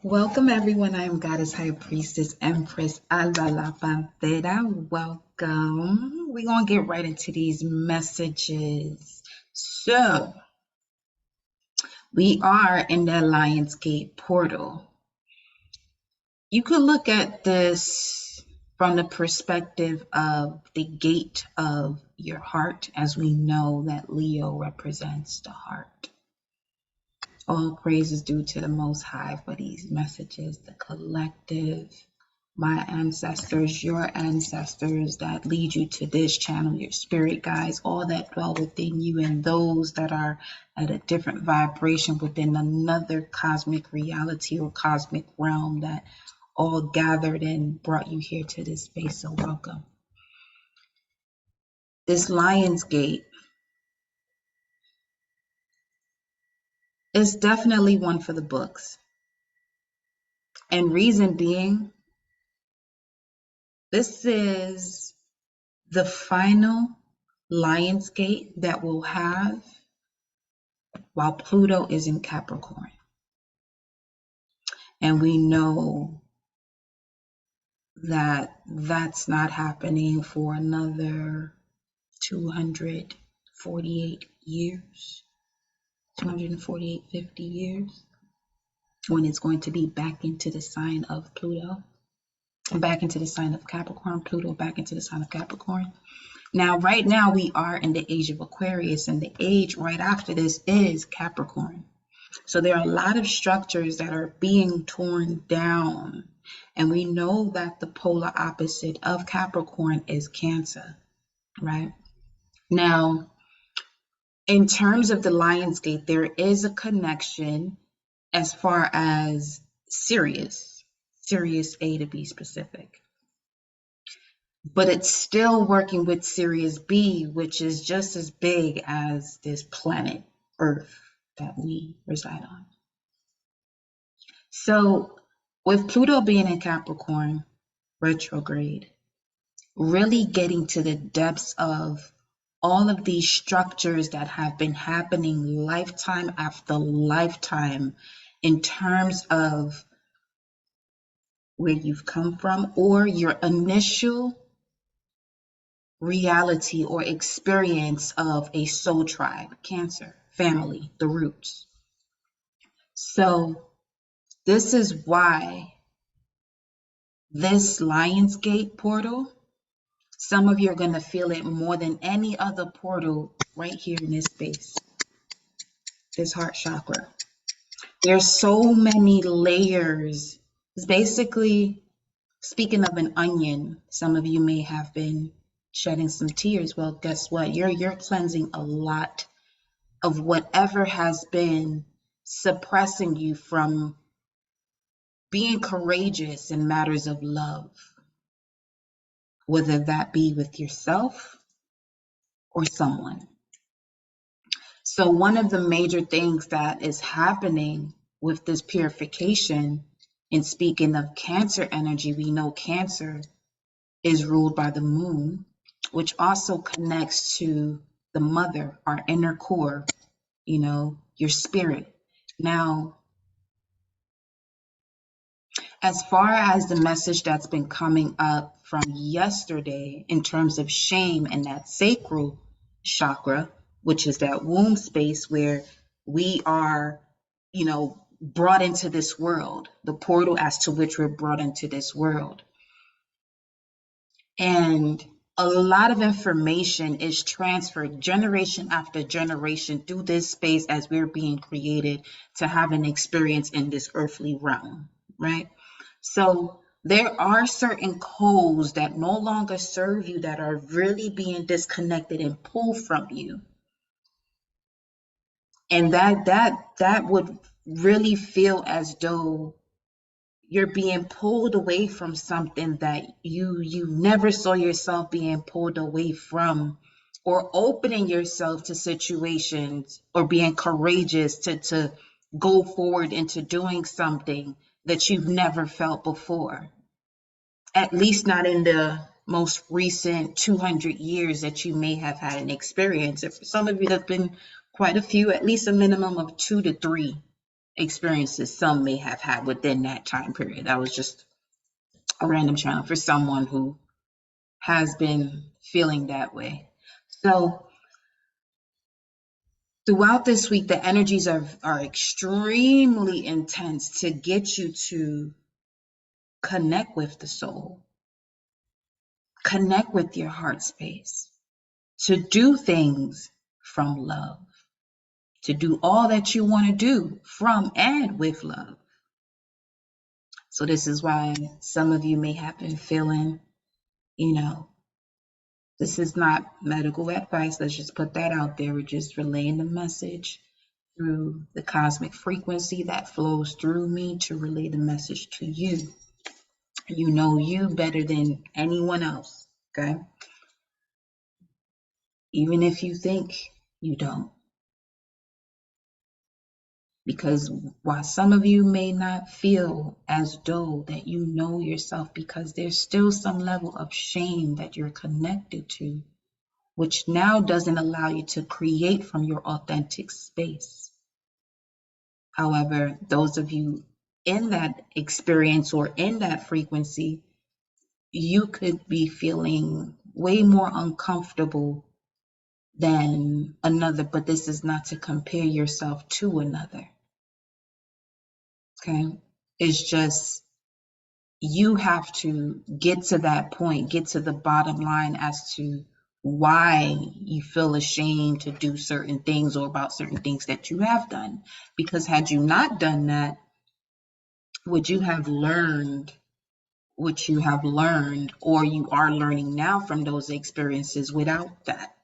Welcome, everyone. I am Goddess High Priestess Empress Alba La Pantera. Welcome. We're going to get right into these messages. So, we are in the Lionsgate portal. You could look at this from the perspective of the gate of your heart, as we know that Leo represents the heart. All praise is due to the Most High for these messages, the collective, my ancestors, your ancestors that lead you to this channel, your spirit guides, all that dwell within you, and those that are at a different vibration within another cosmic reality or cosmic realm that all gathered and brought you here to this space. So welcome. This Lion's Gate is definitely one for the books. And reason being, this is the final Lionsgate that we'll have while Pluto is in Capricorn. And we know that that's not happening for another 248 years, 248, 50 years, when it's going to be back into the sign of Pluto, and back into the sign of Capricorn, Pluto back into the sign of Capricorn. Now, right now, we are in the age of Aquarius, and the age right after this is Capricorn. So there are a lot of structures that are being torn down. And we know that the polar opposite of Capricorn is Cancer, right? Now, in terms of the Lionsgate, there is a connection as far as Sirius A to be specific. But it's still working with Sirius B, which is just as big as this planet Earth that we reside on. So with Pluto being in Capricorn retrograde, really getting to the depths of all of these structures that have been happening lifetime after lifetime in terms of where you've come from or your initial reality or experience of a soul tribe, Cancer, family, the roots. So this is why this Lionsgate portal, some of you are going to feel it more than any other portal right here in this space, this heart chakra. There's so many layers. It's basically, speaking of an onion, some of you may have been shedding some tears. Well, guess what? You're cleansing a lot of whatever has been suppressing you from being courageous in matters of love, whether that be with yourself or someone. So one of the major things that is happening with this purification, in speaking of Cancer energy, we know Cancer is ruled by the moon, which also connects to the mother, our inner core, your spirit. Now, as far as the message that's been coming up from yesterday in terms of shame and that sacral chakra, which is that womb space where we are, brought into this world, the portal as to which we're brought into this world. And a lot of information is transferred generation after generation through this space as we're being created to have an experience in this earthly realm, right? So there are certain codes that no longer serve you that are really being disconnected and pulled from you. And that would really feel as though you're being pulled away from something that you never saw yourself being pulled away from, or opening yourself to situations or being courageous to go forward into doing something that you've never felt before, at least not in the most recent 200 years that you may have had an experience. For some of you, that's been quite a few, at least a minimum of 2 to 3 experiences some may have had within that time period. That was just a random channel for someone who has been feeling that way. So throughout this week, the energies are extremely intense to get you to connect with the soul, connect with your heart space, to do things from love, to do all that you want to do from and with love. So this is why some of you may have been feeling, this is not medical advice. Let's just put that out there. We're just relaying the message through the cosmic frequency that flows through me to relay the message to you. You know you better than anyone else, okay? Even if you think you don't. Because while some of you may not feel as though that you know yourself, because there's still some level of shame that you're connected to, which now doesn't allow you to create from your authentic space. However, those of you in that experience or in that frequency, you could be feeling way more uncomfortable than another, but this is not to compare yourself to another. Okay? It's just you have to get to that point, get to the bottom line as to why you feel ashamed to do certain things or about certain things that you have done. Because had you not done that, would you have learned what you have learned or you are learning now from those experiences without that?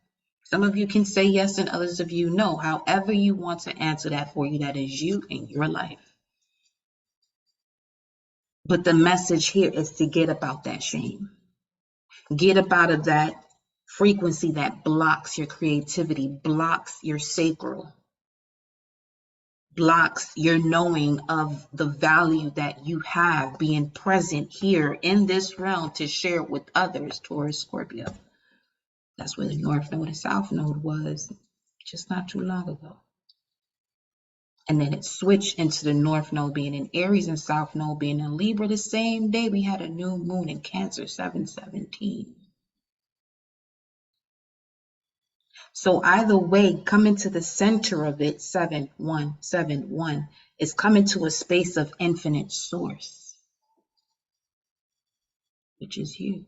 Some of you can say yes and others of you no. However you want to answer that for you, that is you in your life. But the message here is to get about that shame. Get up out of that frequency that blocks your creativity, blocks your sacral, blocks your knowing of the value that you have being present here in this realm to share with others, Taurus, Scorpio. That's where the North Node and South Node was just not too long ago. And then it switched into the North Node being in Aries and South Node being in Libra. The same day we had a new moon in Cancer, 7/17. So either way, coming to the center of it, 7/1/7/1, is coming to a space of infinite source, which is you.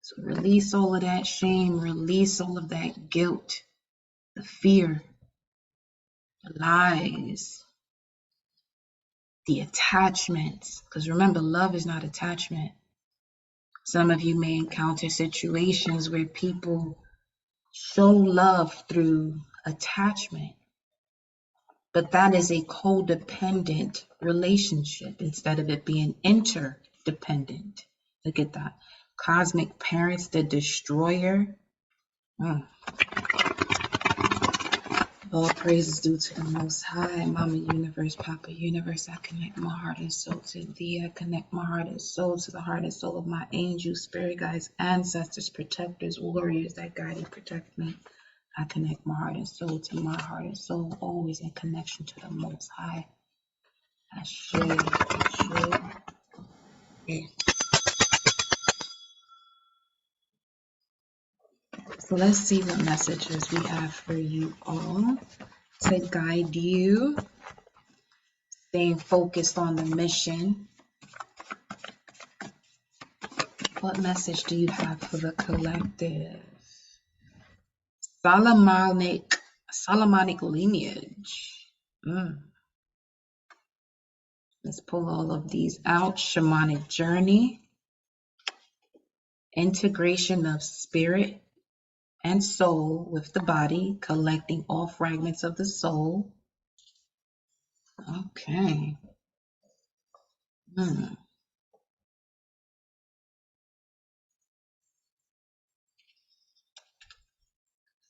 So release all of that shame, release all of that guilt, the fear, the lies, the attachments. Because remember, love is not attachment. Some of you may encounter situations where people show love through attachment, but that is a codependent relationship instead of it being interdependent. Look at that. Cosmic parents, the destroyer. All praises due to the Most High, Mama Universe, Papa Universe. I connect my heart and soul to thee. I connect my heart and soul to the heart and soul of my angels, spirit guides, ancestors, protectors, warriors that guide and protect me. I connect my heart and soul to my heart and soul, always in connection to the Most High. I share. Yeah. So let's see what messages we have for you all to guide you, staying focused on the mission. What message do you have for the collective? Solomonic lineage. Let's pull all of these out. Shamanic journey. Integration of spirit and soul with the body, collecting all fragments of the soul. Okay.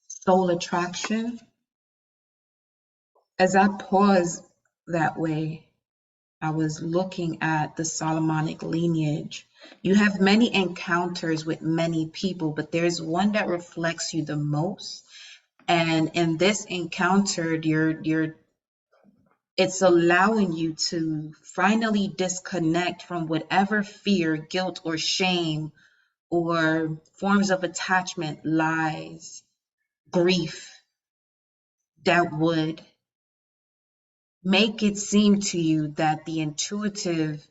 Soul attraction. As I paused that way, I was looking at the Solomonic lineage. You have many encounters with many people, but there's one that reflects you the most. And in this encounter, you're It's allowing you to finally disconnect from whatever fear, guilt, or shame, or forms of attachment, lies, grief that would make it seem to you that the intuitive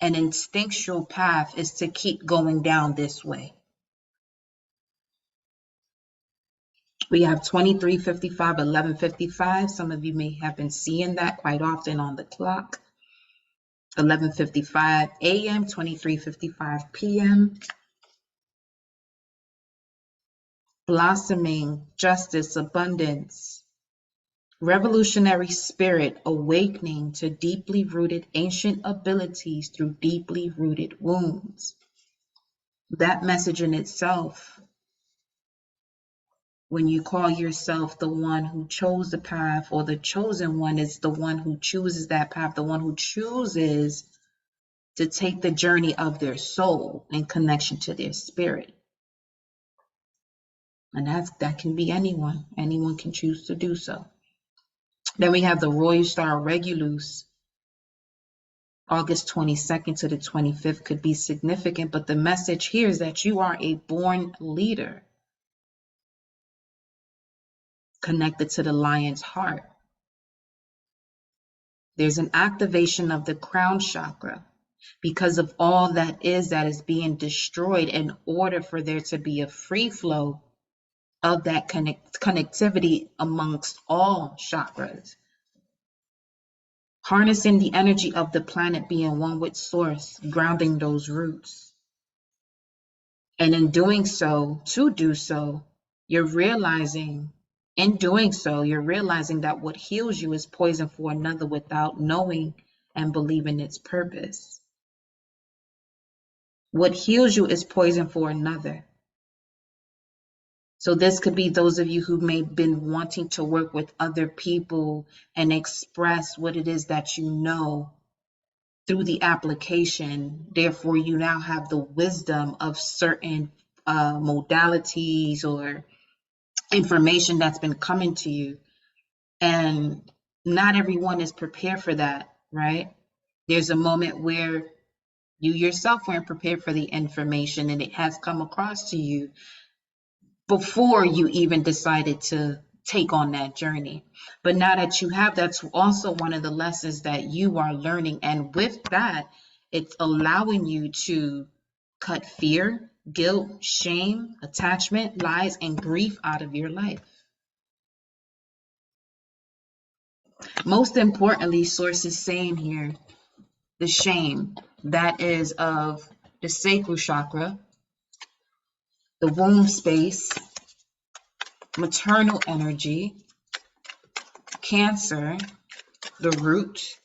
and instinctual path is to keep going down this way. We have 23:55, 11:55. Some of you may have been seeing that quite often on the clock. 11:55 a.m., 23:55 p.m. Blossoming, justice, abundance, revolutionary spirit, awakening to deeply rooted ancient abilities through deeply rooted wounds. That message in itself, when you call yourself the one who chose the path, or the chosen one, is the one who chooses that path, the one who chooses to take the journey of their soul in connection to their spirit. And that can be anyone. Anyone can choose to do so. Then we have the Royal Star Regulus. August 22nd to the 25th could be significant, but the message here is that you are a born leader connected to the lion's heart. There's an activation of the crown chakra because of all that is being destroyed, in order for there to be a free flow of that connectivity amongst all chakras. Harnessing the energy of the planet, being one with source, grounding those roots. And in doing so, you're realizing that what heals you is poison for another without knowing and believing its purpose. What heals you is poison for another. So this could be those of you who may have been wanting to work with other people and express what it is that you know through the application. Therefore, you now have the wisdom of certain modalities or information that's been coming to you. And not everyone is prepared for that, right? There's a moment where you yourself weren't prepared for the information, and it has come across to you before you even decided to take on that journey. But now that you have, that's also one of the lessons that you are learning. And with that, it's allowing you to cut fear, guilt, shame, attachment, lies, and grief out of your life. Most importantly, Source is saying here, the shame that is of the sacral chakra, the womb space, maternal energy, Cancer, the root,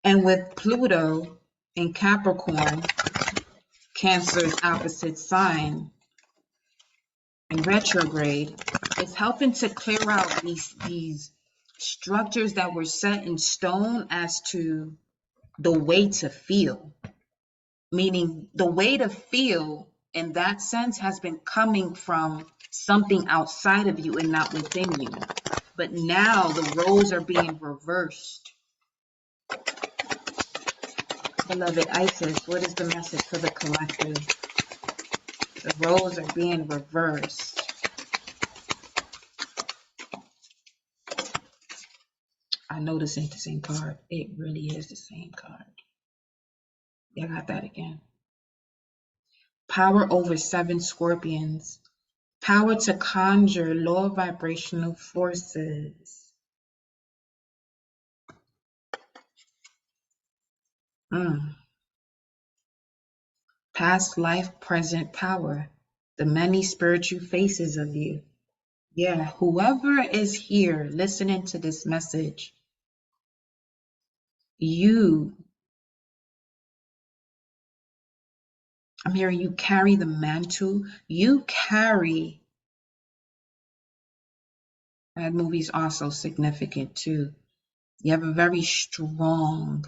and with Pluto in Capricorn, Cancer's opposite sign, in retrograde, it's helping to clear out these structures that were set in stone as to the way to feel. Meaning the way to feel in that sense has been coming from something outside of you and not within you. But now the roles are being reversed. Beloved Isis, what is the message for the collective? The roles are being reversed. I know this ain't the same card. It really is the same card. Yeah, I got that again. Power over 7 scorpions. Power to conjure lower vibrational forces. Past life, present power. The many spiritual faces of you. Yeah, whoever is here listening to this message, I'm hearing you carry the mantle. That movie's also significant too. You have a very strong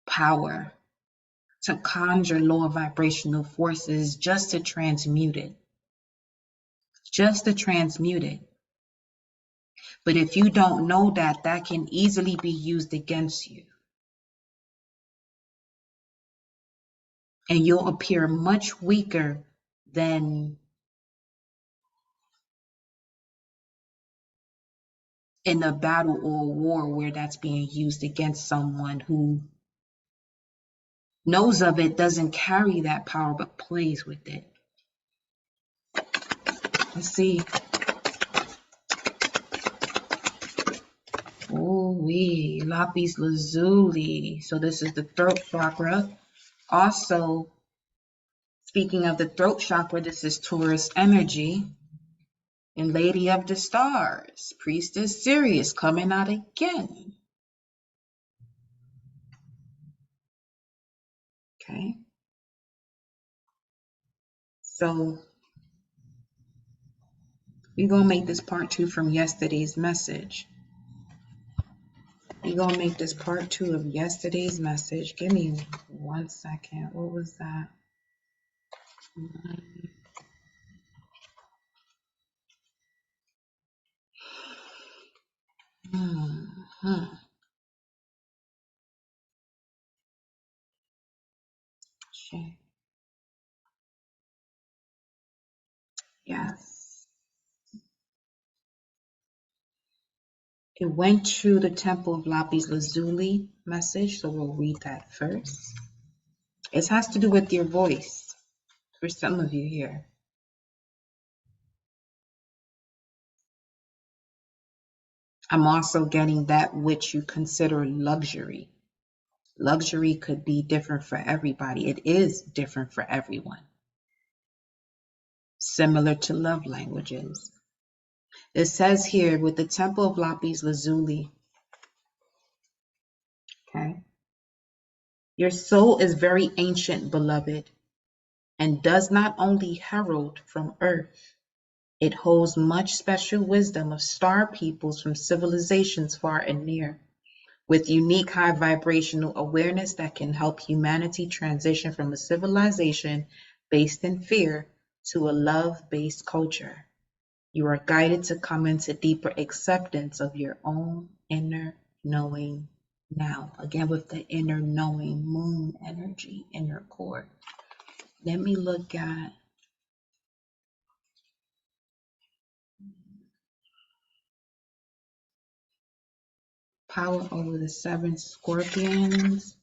power to conjure lower vibrational forces just to transmute it. Just to transmute it. But if you don't know that, that can easily be used against you. And you'll appear much weaker than in a battle or a war where that's being used against someone who knows of it, doesn't carry that power, but plays with it. Let's see. Oh, lapis lazuli. So this is the throat chakra. Also, speaking of the throat chakra, this is Taurus energy. And Lady of the Stars, Priestess Sirius coming out again. Okay. So we're going to make this part 2 from yesterday's message. We're going to make this part 2 of yesterday's message. Give me 1 second. What was that? Okay. Yes. It went to the Temple of Lapis Lazuli message, so we'll read that first. It has to do with your voice for some of you here. I'm also getting that which you consider luxury. Luxury could be different for everybody. It is different for everyone. Similar to love languages. It says here with the Temple of Lapis Lazuli, okay? Your soul is very ancient, beloved, and does not only herald from earth, it holds much special wisdom of star peoples from civilizations far and near, with unique high vibrational awareness that can help humanity transition from a civilization based in fear to a love-based culture. You are guided to come into deeper acceptance of your own inner knowing now. Again, with the inner knowing, moon energy, inner core. Let me look at power over the 7 scorpions.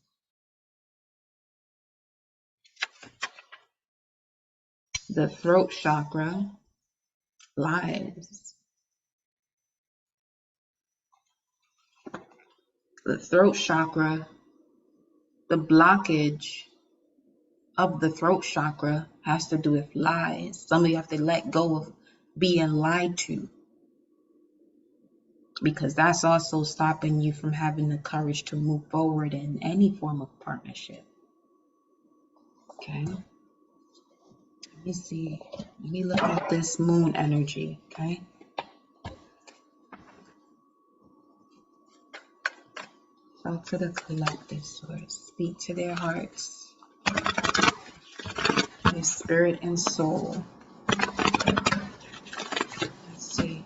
The throat chakra, lies. The throat chakra, the blockage of the throat chakra has to do with lies. Some of you have to let go of being lied to, because that's also stopping you from having the courage to move forward in any form of partnership. Okay. Let me see. Let me look at this moon energy. Okay. So for the collective source, speak to their hearts, their spirit and soul. Let's see.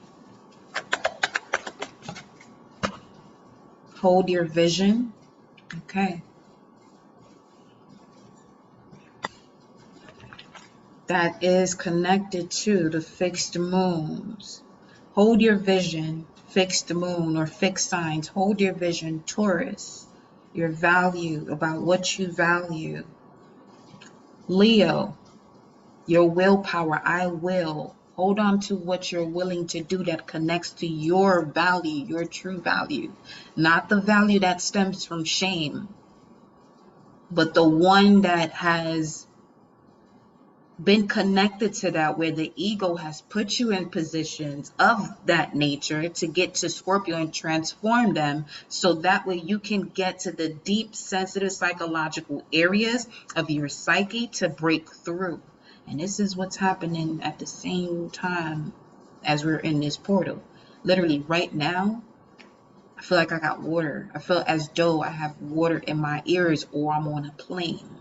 Hold your vision. Okay. That is connected to the fixed moons. Hold your vision, fixed moon or fixed signs. Hold your vision, Taurus, your value, about what you value. Leo, your willpower, I will. Hold on to what you're willing to do that connects to your value, your true value. Not the value that stems from shame, but the one that has been connected to that, where the ego has put you in positions of that nature to get to Scorpio and transform them, so that way you can get to the deep, sensitive, psychological areas of your psyche to break through. And this is what's happening at the same time as we're in this portal. Literally right now, I feel like I got water. I feel as though I have water in my ears or I'm on a plane.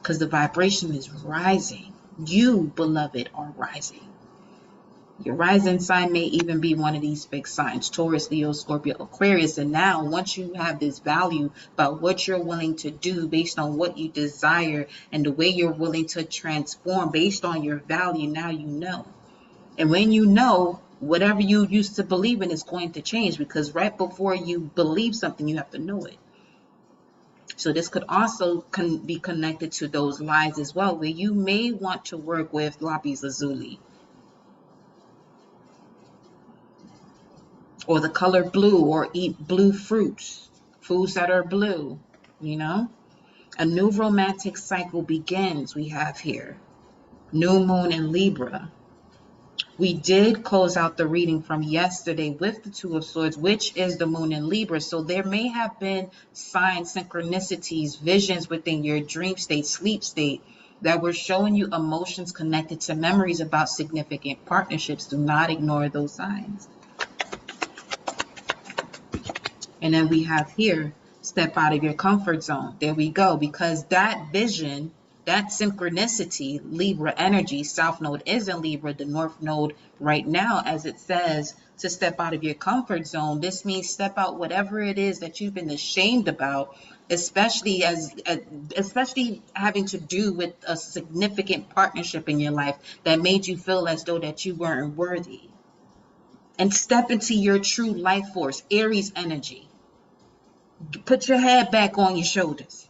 because the vibration is rising. You, beloved, are rising. Your rising sign may even be one of these big signs: Taurus, Leo, Scorpio, Aquarius. And now, once you have this value about what you're willing to do based on what you desire and the way you're willing to transform based on your value, now you know. And when you know, whatever you used to believe in is going to change, because right before you believe something, you have to know it. So this could also be connected to those lies as well, where you may want to work with lapis lazuli, or the color blue, or eat blue fruits, foods that are blue, you know? A new romantic cycle begins, we have here. New moon in Libra. We did close out the reading from yesterday with the Two of Swords, which is the moon in Libra. So there may have been signs, synchronicities, visions within your dream state, sleep state, that were showing you emotions connected to memories about significant partnerships. Do not ignore those signs. And then we have here, step out of your comfort zone. There we go. Because that vision, that synchronicity, Libra energy, South Node is in Libra, the North Node right now, as it says, to step out of your comfort zone. This means step out whatever it is that you've been ashamed about, especially especially having to do with a significant partnership in your life that made you feel as though that you weren't worthy. And step into your true life force, Aries energy. Put your head back on your shoulders,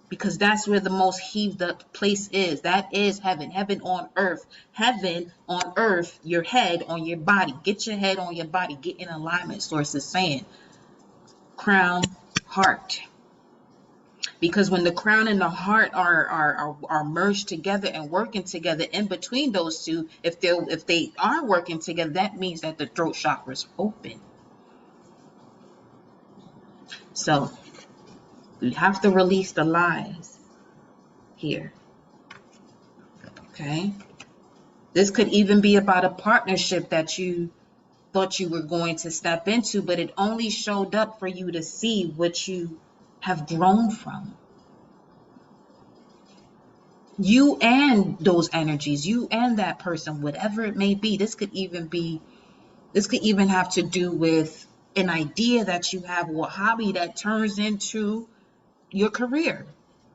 because that's where the most heaved up place is. That is heaven. Heaven on earth. Heaven on earth, your head on your body. Get your head on your body. Get in alignment, Source is saying. Crown, heart. Because when the crown and the heart are merged together and working together, in between those two, if they are working together, that means that the throat chakra is open. So you have to release the lies here. Okay. This could even be about a partnership that you thought you were going to step into, but it only showed up for you to see what you have grown from. You and those energies, you and that person, whatever it may be. This could even have to do with an idea that you have, or a hobby that turns into your career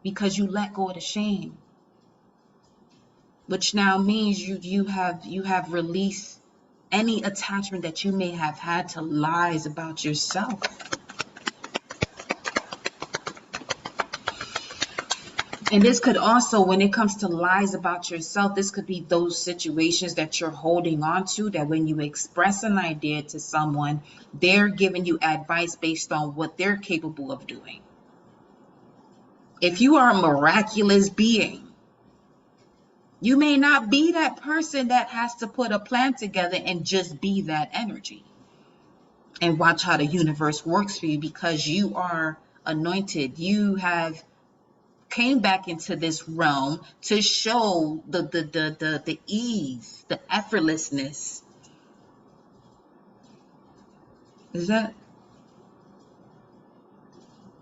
because you let go of the shame, which now means you have released any attachment that you may have had to lies about yourself. And this could also, when it comes to lies about yourself, this could be those situations that you're holding on to, that when you express an idea to someone, they're giving you advice based on what they're capable of doing. If you are a miraculous being, you may not be that person that has to put a plan together and just be that energy. And watch how the universe works for you, because you are anointed. You have came back into this realm to show the ease, the effortlessness. Is that?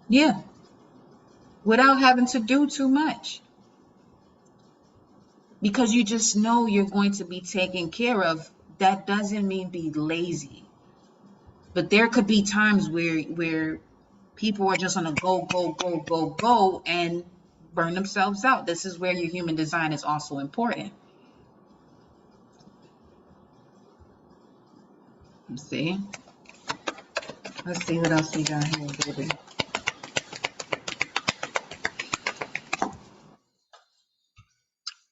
Yeah. Without having to do too much. Because you just know you're going to be taken care of. That doesn't mean be lazy. But there could be times where people are just on a go, and burn themselves out. This is where your human design is also important. Let's see what else we got here, baby.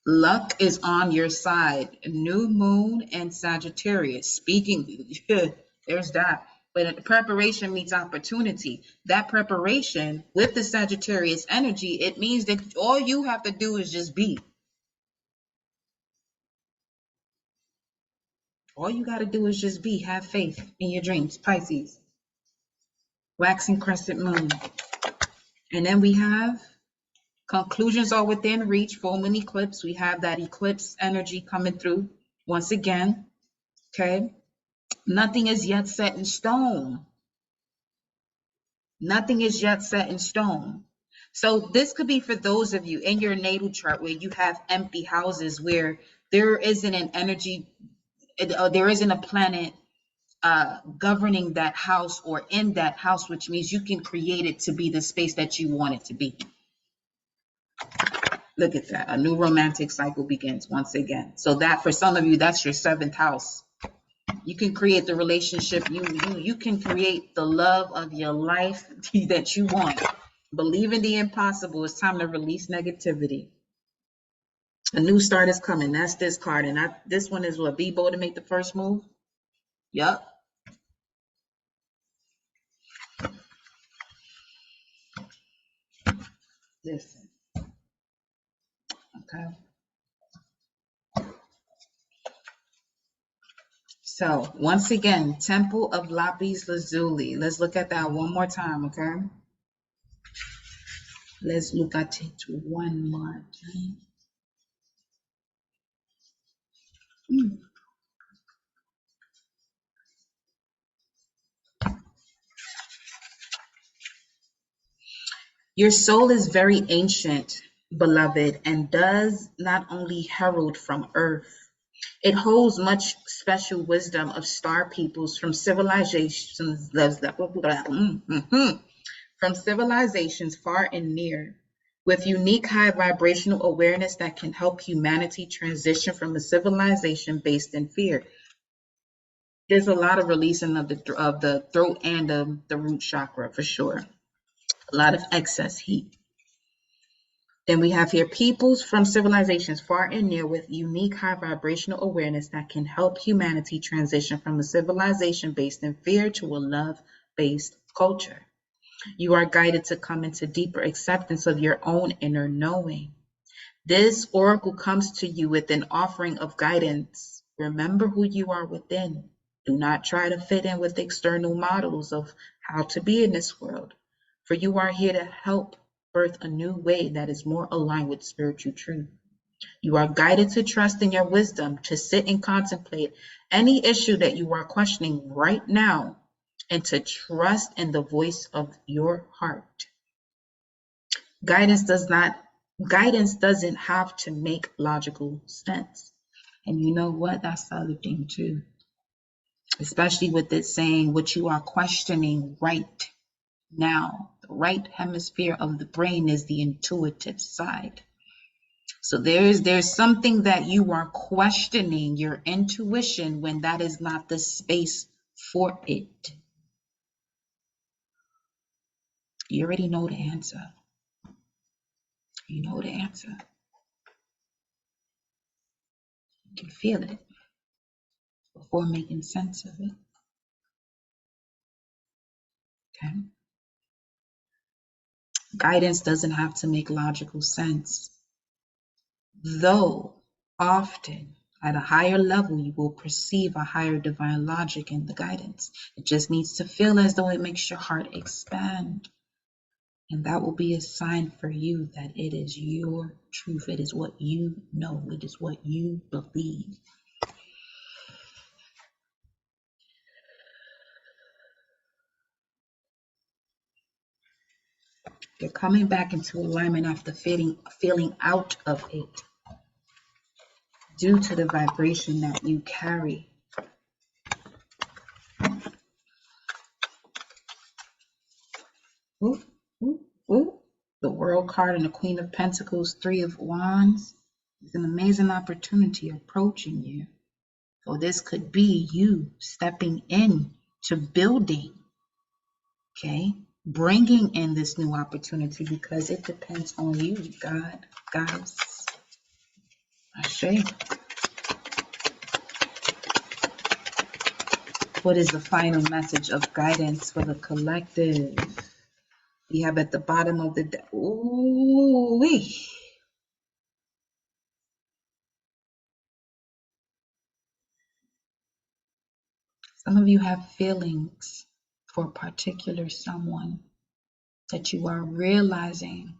Luck is on your side. New moon and Sagittarius. Speaking, there's that. But preparation meets opportunity. That preparation with the Sagittarius energy, it means that all you have to do is just be. All you got to do is just be. Have faith in your dreams. Pisces. Waxing crescent moon. And then we have conclusions are within reach. Full moon eclipse. We have that eclipse energy coming through once again. Okay. Nothing is yet set in stone. Nothing is yet set in stone. So this could be for those of you in your natal chart where you have empty houses, where there isn't an energy, there isn't a planet governing that house or in that house, which means you can create it to be the space that you want it to be. Look at that. A new romantic cycle begins once again. So that for some of you, that's your 7th house. You can create the relationship. You can create the love of your life that you want. Believe in the impossible. It's time to release negativity. A new start is coming. That's this card. And this one is what? Be bold to make the first move? Yup. Listen. Okay. So once again, Temple of Lapis Lazuli. Let's look at that one more time, okay? Let's look at it one more time. Your soul is very ancient, beloved, and does not only herald from earth. It holds much special wisdom of star peoples from civilizations, from civilizations far and near, with unique high vibrational awareness that can help humanity transition from a civilization based in fear. There's a lot of releasing of the throat and the root chakra for sure. A lot of excess heat. Then we have here peoples from civilizations far and near with unique high vibrational awareness that can help humanity transition from a civilization based in fear to a love-based culture. You are guided to come into deeper acceptance of your own inner knowing. This oracle comes to you with an offering of guidance. Remember who you are within. Do not try to fit in with external models of how to be in this world, for you are here to help birth a new way that is more aligned with spiritual truth. You are guided to trust in your wisdom, to sit and contemplate any issue that you are questioning right now, and to trust in the voice of your heart. Guidance doesn't have to make logical sense. And you know what? That's the other thing too. Especially with it saying what you are questioning right now. The right hemisphere of the brain is the intuitive side. So there's something that you are questioning your intuition when that is not the space for it. You already know the answer. You know the answer. You can feel it before making sense of it. Okay. Guidance doesn't have to make logical sense, though often at a higher level you will perceive a higher divine logic in the guidance. It just needs to feel as though it makes your heart expand. And that will be a sign for you that it is your truth. It is what you know. It is what you believe. You're coming back into alignment after feeling out of it due to the vibration that you carry. Ooh, ooh, ooh. The World card and the Queen of Pentacles, 3 of Wands. It's an amazing opportunity approaching you. So this could be you stepping in to building, okay? Bringing in this new opportunity because it depends on you, God, guys. Ashe. What is the final message of guidance for the collective? We have at the bottom of the deck. Ooh-wee. Some of you have feelings for a particular someone that you are realizing,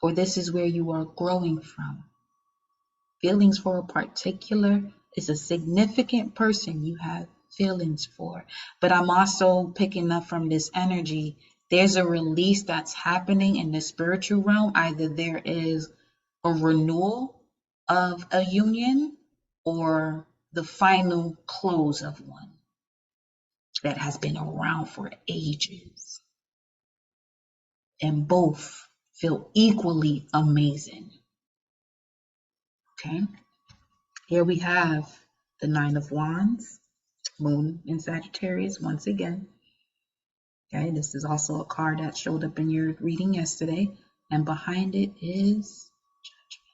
or this is where you are growing from. Feelings for a particular is a significant person you have feelings for. But I'm also picking up from this energy There's a release that's happening in the spiritual realm. Either there is a renewal of a union or the final close of one that has been around for ages. And both feel equally amazing. Okay. Here we have the Nine of Wands, Moon in Sagittarius once again. Okay, this is also a card that showed up in your reading yesterday, and behind it is Judgment.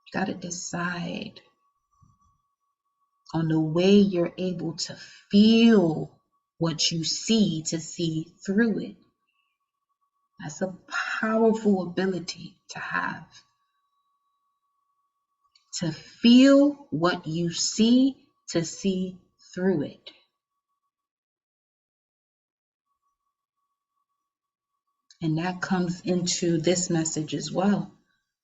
You got to decide on the way you're able to feel what you see to see through it. That's a powerful ability to have. To feel what you see to see through it. And that comes into this message as well.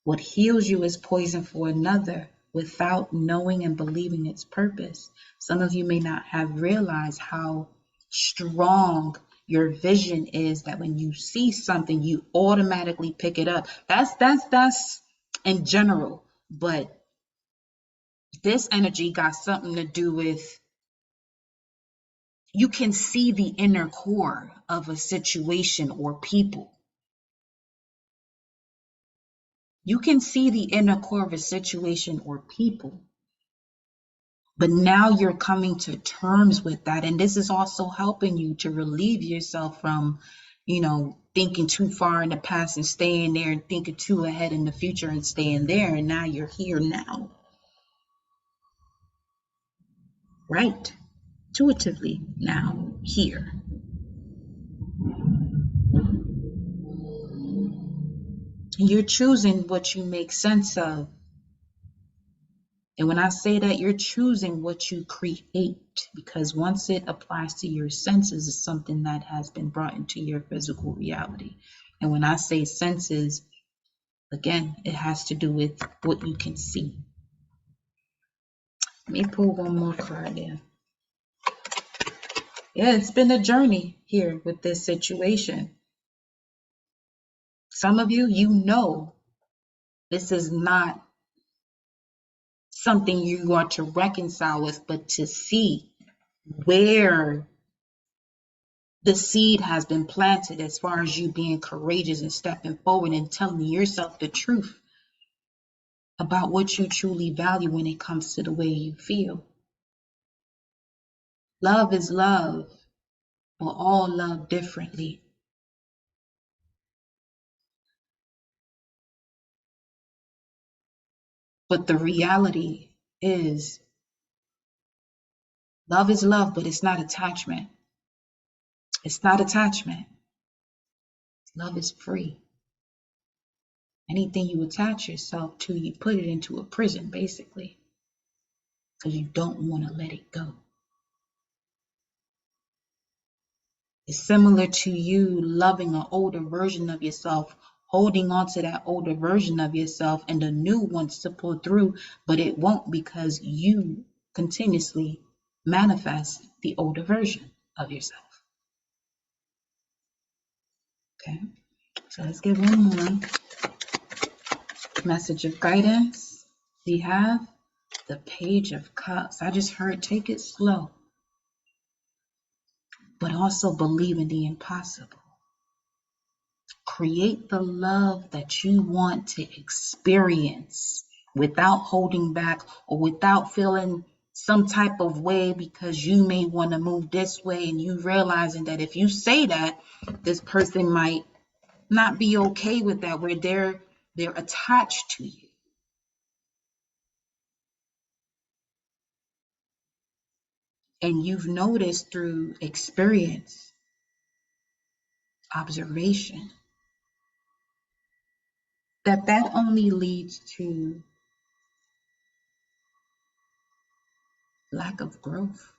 What heals you is poison for another without knowing and believing its purpose. Some of you may not have realized how strong your vision is, that when you see something, you automatically pick it up. That's in general, but this energy got something to do with you can see the inner core of a situation or people. You can see the inner core of a situation or people. But now you're coming to terms with that. And this is also helping you to relieve yourself from, thinking too far in the past and staying there, and thinking too ahead in the future and staying there. And now you're here now. Right? Intuitively now here. And you're choosing what you make sense of. And when I say that, you're choosing what you create, because once it applies to your senses, it's something that has been brought into your physical reality. And when I say senses, again, it has to do with what you can see. Let me pull one more card there. Yeah, it's been a journey here with this situation. Some of you, this is not something you want to reconcile with, but to see where the seed has been planted as far as you being courageous and stepping forward and telling yourself the truth about what you truly value when it comes to the way you feel. Love is love. We're all loved differently. But the reality is, love is love, but it's not attachment. It's not attachment. Love is free. Anything you attach yourself to, you put it into a prison, basically, because you don't want to let it go. It's similar to you loving an older version of yourself, holding on to that older version of yourself, and the new wants to pull through, but it won't, because you continuously manifest the older version of yourself. Okay, so let's get one more message of guidance. We have the Page of Cups. I just heard take it slow, but also believe in the impossible. Create the love that you want to experience without holding back or without feeling some type of way because you may want to move this way, and you realizing that if you say that, this person might not be okay with that, where they're attached to you. And you've noticed through experience, observation, that only leads to lack of growth.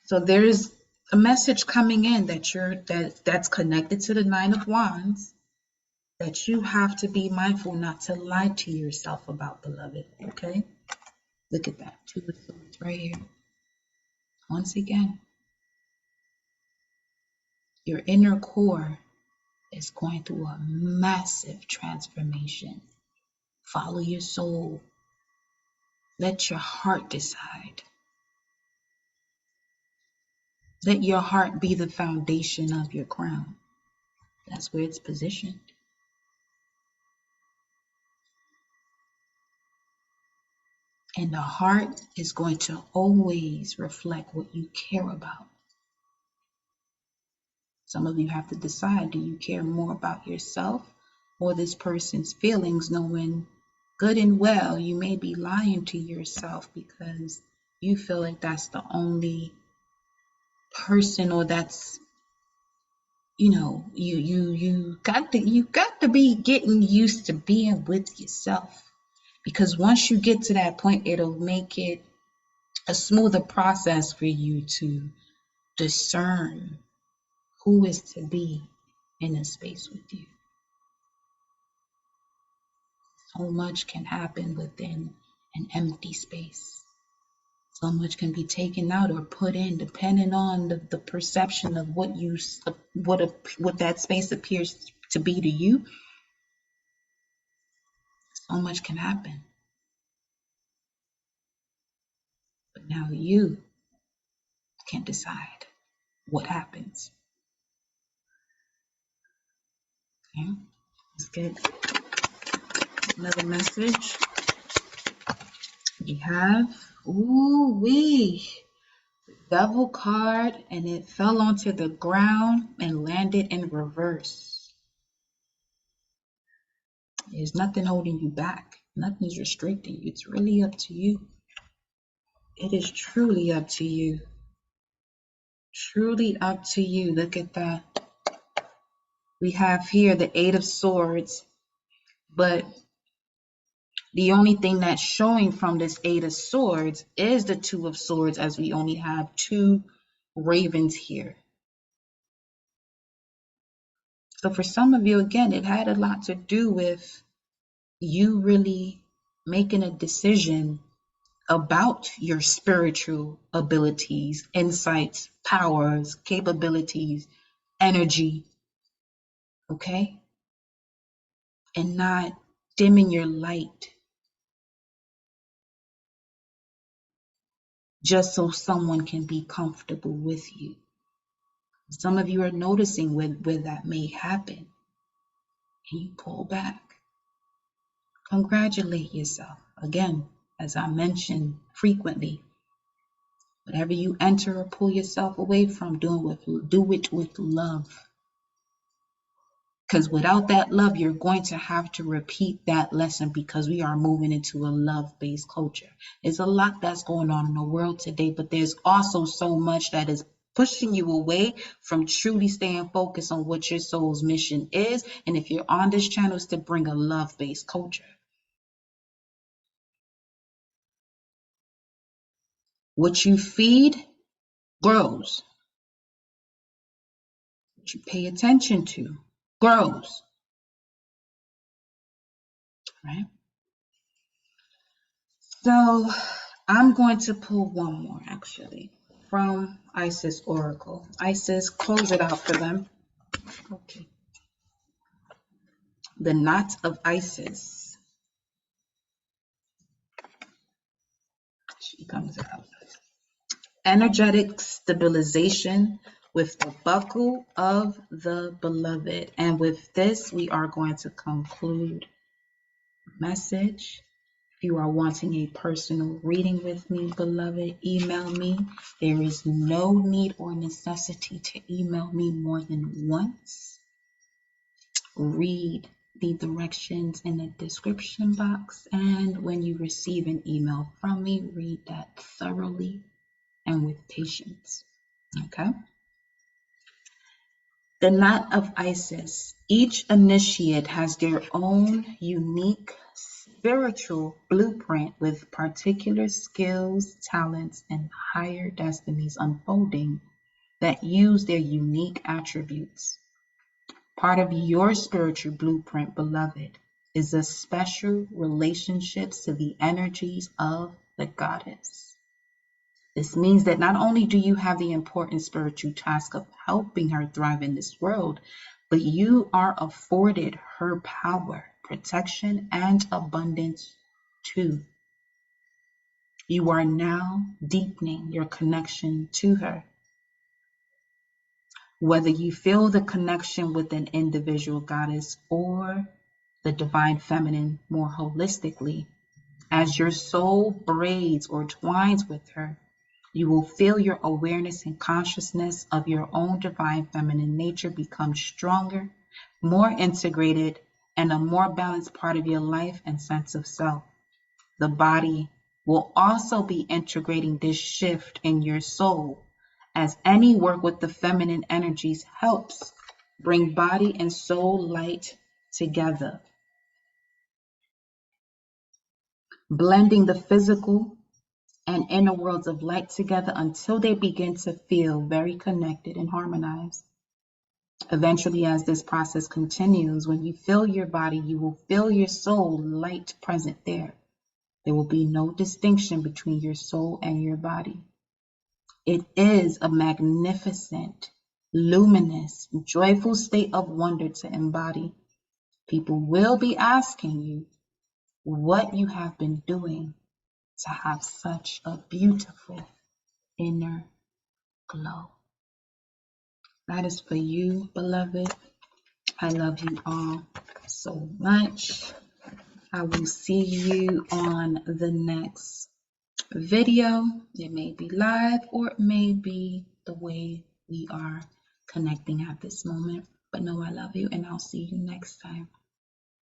So there's a message coming in that's connected to the Nine of Wands, that you have to be mindful not to lie to yourself about, beloved. Okay? Look at that. Two of Swords right here. Once again, your inner core is going through a massive transformation. Follow your soul. Let your heart decide. Let your heart be the foundation of your crown. That's where it's positioned. And the heart is going to always reflect what you care about. Some of you have to decide, do you care more about yourself or this person's feelings, knowing good and well you may be lying to yourself because you feel like that's the only person, or that's, you got to be getting used to being with yourself, because once you get to that point, it'll make it a smoother process for you to discern who is to be in a space with you. So much can happen within an empty space. So much can be taken out or put in, depending on the perception of what that space appears to be to you. So much can happen. But now you can decide what happens. Okay, let's get another message. We have, Devil card, and it fell onto the ground and landed in reverse. There's nothing holding you back. Nothing's restricting you. It's really up to you. It is truly up to you. Truly up to you. Look at that. We have here the Eight of Swords, but the only thing that's showing from this Eight of Swords is the Two of Swords, as we only have two ravens here. So for some of you, again, it had a lot to do with you really making a decision about your spiritual abilities, insights, powers, capabilities, energy, okay? And not dimming your light just so someone can be comfortable with you. Some of you are noticing where that may happen, and you pull back. Congratulate yourself. Again, as I mentioned frequently, whatever you enter or pull yourself away from, do it with love. Because without that love, you're going to have to repeat that lesson, because we are moving into a love-based culture. There's a lot that's going on in the world today, but there's also so much that is pushing you away from truly staying focused on what your soul's mission is. And if you're on this channel, it's to bring a love-based culture. What you feed grows. What you pay attention to grows. Right? So I'm going to pull one more, actually, from Isis Oracle. Isis, close it out for them. Okay. The Knot of Isis. She comes out. Energetic stabilization with the Buckle of the Beloved. And with this, we are going to conclude the message. If you are wanting a personal reading with me, beloved, email me. There is no need or necessity to email me more than once. Read the directions in the description box, and when you receive an email from me, read that thoroughly and with patience. Okay? The Knot of Isis. Each initiate has their own unique spiritual blueprint with particular skills, talents, and higher destinies unfolding that use their unique attributes. Part of your spiritual blueprint, beloved, is a special relationships to the energies of the goddess. This means that not only do you have the important spiritual task of helping her thrive in this world, but you are afforded her power, protection, and abundance too. You are now deepening your connection to her. Whether you feel the connection with an individual goddess or the divine feminine more holistically, as your soul braids or twines with her, you will feel your awareness and consciousness of your own divine feminine nature become stronger, more integrated, and a more balanced part of your life and sense of self. The body will also be integrating this shift in your soul, as any work with the feminine energies helps bring body and soul light together, blending the physical and inner worlds of light together until they begin to feel very connected and harmonized. Eventually, as this process continues, when you feel your body, you will feel your soul light present there. There will be no distinction between your soul and your body. It is a magnificent, luminous, joyful state of wonder to embody. People will be asking you what you have been doing to have such a beautiful inner glow. That is for you, beloved. I love you all so much. I will see you on the next video. It may be live or it may be the way we are connecting at this moment. But know I love you and I'll see you next time.